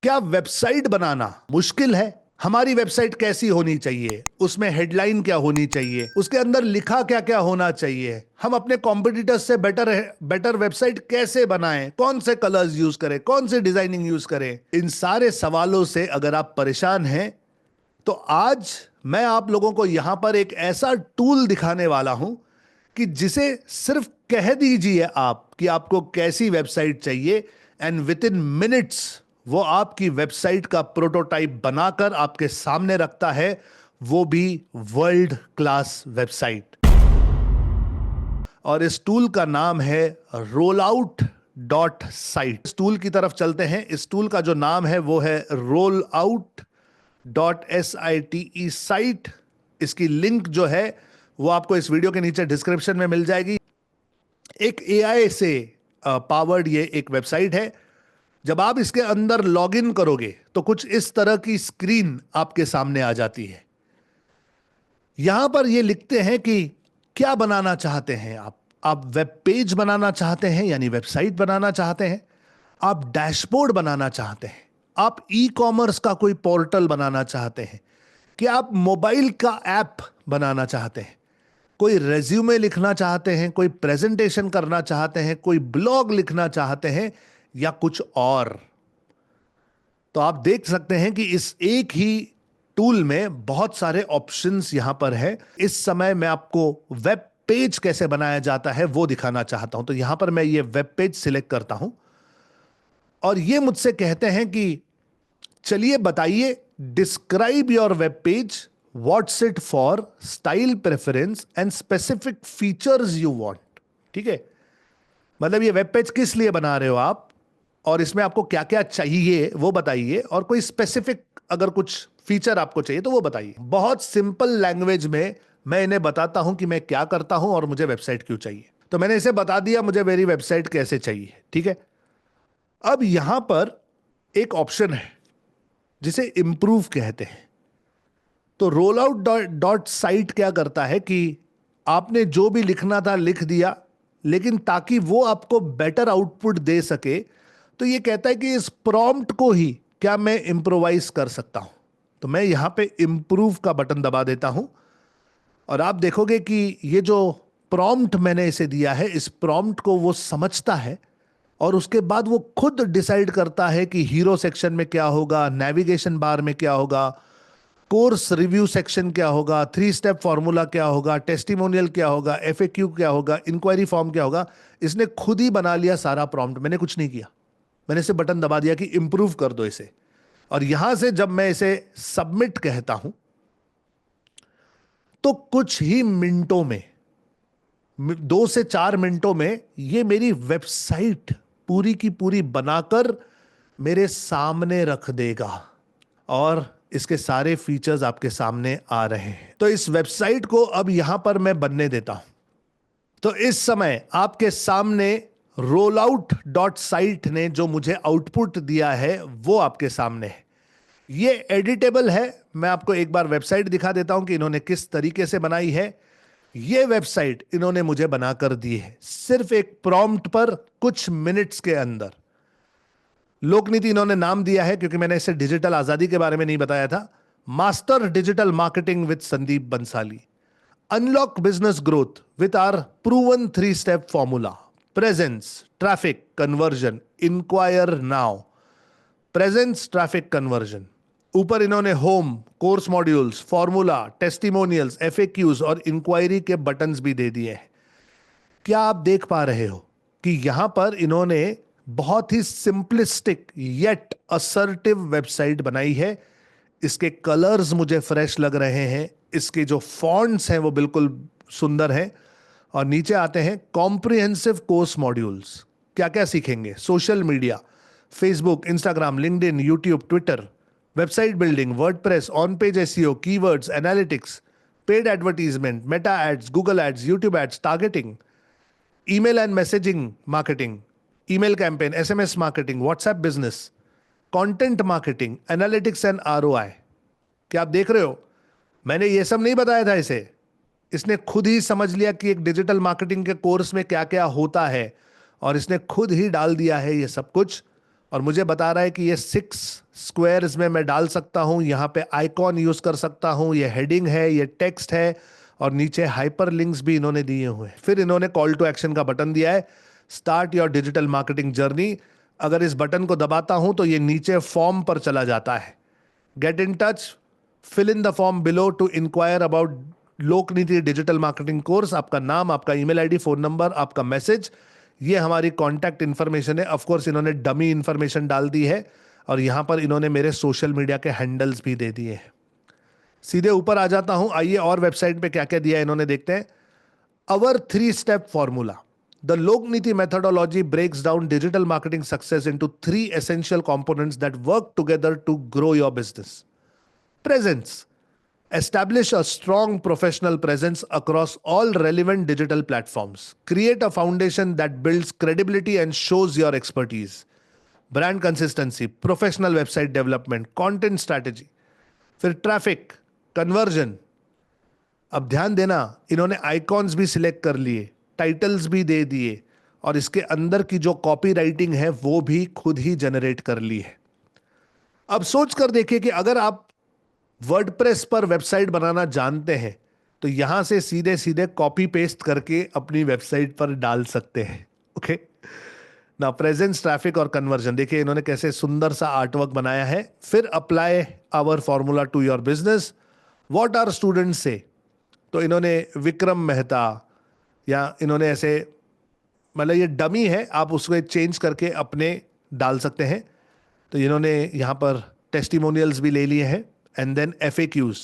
क्या वेबसाइट बनाना मुश्किल है? हमारी वेबसाइट कैसी होनी चाहिए, उसमें हेडलाइन क्या होनी चाहिए, उसके अंदर लिखा क्या क्या होना चाहिए, हम अपने कॉम्पिटिटर्स से बेटर वेबसाइट कैसे बनाएं, कौन से कलर्स यूज करें, कौन से डिजाइनिंग यूज करें, इन सारे सवालों से अगर आप परेशान हैं तो आज मैं आप लोगों को यहां पर एक ऐसा टूल दिखाने वाला हूं कि जिसे सिर्फ कह दीजिए आप कि आपको कैसी वेबसाइट चाहिए एंड विद इन मिनट्स वो आपकी वेबसाइट का प्रोटोटाइप बनाकर आपके सामने रखता है, वो भी वर्ल्ड क्लास वेबसाइट। और इस टूल का नाम है रोलआउट डॉट साइट। इस टूल की तरफ चलते हैं। इस टूल का जो नाम है वो है रोलआउट डॉट SITE साइट। इसकी लिंक जो है वो आपको इस वीडियो के नीचे डिस्क्रिप्शन में मिल जाएगी। एक AI से पावर्ड ये एक वेबसाइट है। जब आप इसके अंदर लॉगिन करोगे तो कुछ इस तरह की स्क्रीन आपके सामने आ जाती है। यहां पर ये लिखते हैं कि क्या बनाना चाहते हैं आप वेब पेज बनाना चाहते हैं यानी वेबसाइट बनाना चाहते हैं, आप डैशबोर्ड बनाना चाहते हैं, आप ई कॉमर्स का कोई पोर्टल बनाना चाहते हैं, कि आप मोबाइल का ऐप बनाना चाहते हैं, कोई रेज्यूमे लिखना चाहते हैं, कोई प्रेजेंटेशन करना चाहते हैं, कोई ब्लॉग लिखना चाहते हैं या कुछ और। तो आप देख सकते हैं कि इस एक ही टूल में बहुत सारे ऑप्शंस यहां पर है। इस समय मैं आपको वेब पेज कैसे बनाया जाता है वो दिखाना चाहता हूं। तो यहां पर मैं ये वेब पेज सिलेक्ट करता हूं और ये मुझसे कहते हैं कि चलिए बताइए, describe your web page, what's it for, style preference and specific features you want. ठीक है, मतलब ये वेब पेज किस लिए बना रहे हो आप और इसमें आपको क्या क्या चाहिए वो बताइए, और कोई स्पेसिफिक अगर कुछ फीचर आपको चाहिए तो वो बताइए। बहुत सिंपल लैंग्वेज में मैं इन्हें बताता हूं कि मैं क्या करता हूं और मुझे वेबसाइट क्यों चाहिए। तो मैंने इसे बता दिया मुझे मेरी वेबसाइट कैसे चाहिए। ठीक है, अब यहां पर एक ऑप्शन है जिसे इंप्रूव कहते हैं। तो रोल आउट डॉट साइट क्या करता है कि आपने जो भी लिखना था लिख दिया, लेकिन ताकि वो आपको बेटर आउटपुट दे सके तो ये कहता है कि इस प्रॉम्प्ट को ही क्या मैं इंप्रोवाइज कर सकता हूं। तो मैं यहां पे इंप्रूव का बटन दबा देता हूं और आप देखोगे कि ये जो प्रॉम्प्ट मैंने इसे दिया है, इस प्रॉम्प्ट को वो समझता है और उसके बाद वो खुद डिसाइड करता है कि हीरो सेक्शन में क्या होगा, नेविगेशन बार में क्या होगा, कोर्स रिव्यू सेक्शन क्या होगा, 3 स्टेप फॉर्मूला क्या होगा, टेस्टिमोनियल क्या होगा, FAQ क्या होगा, इंक्वायरी फॉर्म क्या होगा। इसने खुद ही बना लिया सारा प्रॉम्प्ट, मैंने कुछ नहीं किया। मैंने इसे बटन दबा दिया कि इंप्रूव कर दो इसे, और यहां से जब मैं इसे सबमिट कहता हूं तो कुछ ही मिनटों में, 2 से 4 मिनटों में ये मेरी वेबसाइट पूरी की पूरी बनाकर मेरे सामने रख देगा और इसके सारे फीचर्स आपके सामने आ रहे हैं। तो इस वेबसाइट को अब यहां पर मैं बनने देता हूं। तो इस समय आपके सामने रोलआउट डॉट साइट ने जो मुझे आउटपुट दिया है वो आपके सामने है। ये एडिटेबल है। मैं आपको एक बार वेबसाइट दिखा देता हूं कि इन्होंने किस तरीके से बनाई है। ये वेबसाइट इन्होंने मुझे बनाकर दी है सिर्फ एक प्रॉम्प्ट पर, कुछ मिनट्स के अंदर। लोकनीति इन्होंने नाम दिया है क्योंकि मैंने इसे डिजिटल आजादी के बारे में नहीं बताया था। Master digital marketing with Sandeep Bansali, unlock business growth with our proven 3 step formula, presence, traffic, conversion, inquire now, presence, traffic, conversion. ऊपर इन्होंने home, course modules, formula, testimonials, FAQs और इंक्वायरी के बटन्स भी दे दिए हैं। क्या आप देख पा रहे हो कि यहां पर इन्होंने बहुत ही सिंपलिस्टिक येट असर्टिव वेबसाइट बनाई है। इसके कलर्स मुझे फ्रेश लग रहे हैं, इसके जो फॉन्ट्स हैं वो बिल्कुल सुंदर हैं। और नीचे आते हैं कॉम्प्रिहेंसिव कोर्स मॉड्यूल्स। क्या क्या सीखेंगे? Social media, Facebook, Instagram, LinkedIn, YouTube, Twitter, website building, WordPress, on page SEO, keywords, analytics, paid advertisement, Meta ads, Google ads, YouTube ads, targeting, email and messaging marketing, email campaign, SMS marketing, WhatsApp business, content marketing, analytics and ROI। क्या आप देख रहे हो? मैंने ये सब नहीं बताया था इसे, इसने खुद ही समझ लिया कि एक डिजिटल मार्केटिंग के कोर्स में क्या क्या होता है और इसने खुद ही डाल दिया है ये सब कुछ। और मुझे बता रहा है कि ये 6 स्क्वायर्स में मैं डाल सकता हूं, यहां पे आइकॉन यूज कर सकता हूं, ये हेडिंग है, ये टेक्स्ट है और नीचे हाइपर लिंक्स भी इन्होंने दिए हुए हैं। फिर इन्होंने कॉल टू एक्शन का बटन दिया है, start your digital marketing journey. अगर इस बटन को दबाता हूं तो ये नीचे फॉर्म पर चला जाता है, get in touch, fill in the form below to inquire about Lokniti digital marketing course. आपका नाम, आपका ईमेल आईडी, फोन नंबर, आपका मैसेज, ये हमारी कॉन्टैक्ट इंफॉर्मेशन है। ऑफ कोर्स इन्होंने डमी इंफॉर्मेशन डाल दी है और यहां पर इन्होंने मेरे सोशल मीडिया के हैंडल्स भी दे दिए हैं। सीधे ऊपर आ जाता हूं, आइए और वेबसाइट पे क्या क्या दिया है इन्होंने देखते हैं। Our 3 step formula, the Lokniti methodology breaks down digital marketing success into 3 essential components that work together to grow your business. Presence. Establish a strong professional presence across all relevant digital platforms. Create a foundation that builds credibility and shows your expertise. Brand consistency, professional website development, content strategy. फिर traffic, conversion. अब ध्यान देना, इन्होंने icons भी select कर लिए, titles भी दे दिए और इसके अंदर की जो कॉपी राइटिंग है वो भी खुद ही जनरेट कर ली है। अब सोच कर देखिए कि अगर आप वर्डप्रेस पर वेबसाइट बनाना जानते हैं तो यहां से सीधे सीधे कॉपी पेस्ट करके अपनी वेबसाइट पर डाल सकते हैं। ओके ना, प्रेजेंस, ट्रैफिक और कन्वर्जन, देखिए इन्होंने कैसे सुंदर सा आर्टवर्क बनाया है। फिर apply our formula to your business. What are students से, तो इन्होंने विक्रम मेहता या इन्होंने ऐसे, मतलब ये डमी है, आप उसको चेंज करके अपने डाल सकते हैं। तो इन्होंने यहां पर टेस्टिमोनियल्स भी ले लिए हैं। And then FAQs.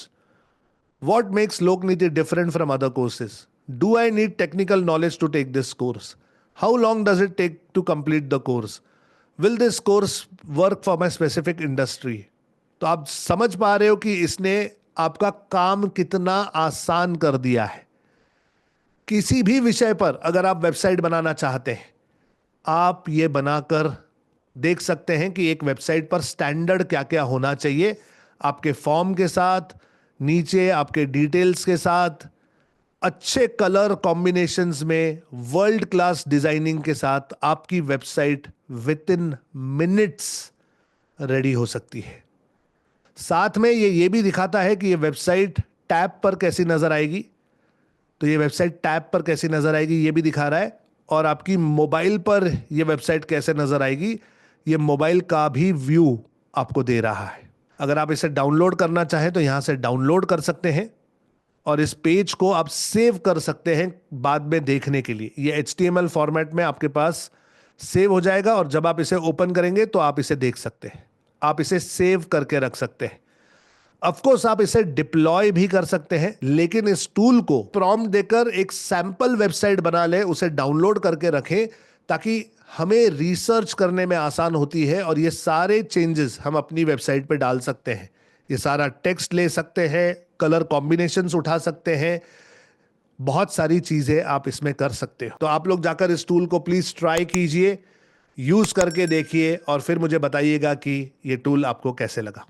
What makes Lokniti different from other courses? Do I need technical knowledge to take this course? How long does it take to complete the course? Will this course work for my specific industry? तो आप समझ पा रहे हो कि इसने आपका काम कितना आसान कर दिया है। किसी भी विषय पर अगर आप वेबसाइट बनाना चाहते हैं, आप ये बनाकर देख सकते हैं कि एक वेबसाइट पर स्टैंडर्ड क्या क्या होना चाहिए, आपके फॉर्म के साथ, नीचे आपके डिटेल्स के साथ, अच्छे कलर कॉम्बिनेशंस में, वर्ल्ड क्लास डिजाइनिंग के साथ आपकी website with in minutes ready हो सकती है। साथ में ये भी दिखाता है कि ये वेबसाइट टैब पर कैसी नजर आएगी। तो ये वेबसाइट टैब पर कैसी नजर आएगी ये भी दिखा रहा है, और आपकी मोबाइल पर ये वेबसाइट कैसे नजर आएगी, ये मोबाइल का भी व्यू आपको दे रहा है। अगर आप इसे डाउनलोड करना चाहें तो यहां से डाउनलोड कर सकते हैं और इस पेज को आप सेव कर सकते हैं बाद में देखने के लिए। ये HTML फॉर्मेट में आपके पास सेव हो जाएगा और जब आप इसे ओपन करेंगे तो आप इसे देख सकते हैं, आप इसे सेव करके रख सकते हैं। ऑफ कोर्स आप इसे डिप्लॉय भी कर सकते हैं, लेकिन इस टूल को प्रॉम्प्ट देकर एक सैंपल वेबसाइट बना ले, उसे डाउनलोड करके रखें ताकि हमें रिसर्च करने में आसान होती है और ये सारे चेंजेस हम अपनी वेबसाइट पे डाल सकते हैं। ये सारा टेक्स्ट ले सकते हैं, कलर कॉम्बिनेशंस उठा सकते हैं, बहुत सारी चीजें आप इसमें कर सकते हो। तो आप लोग जाकर इस टूल को प्लीज ट्राई कीजिए, यूज करके देखिए और फिर मुझे बताइएगा कि ये टूल आपको कैसे लगा।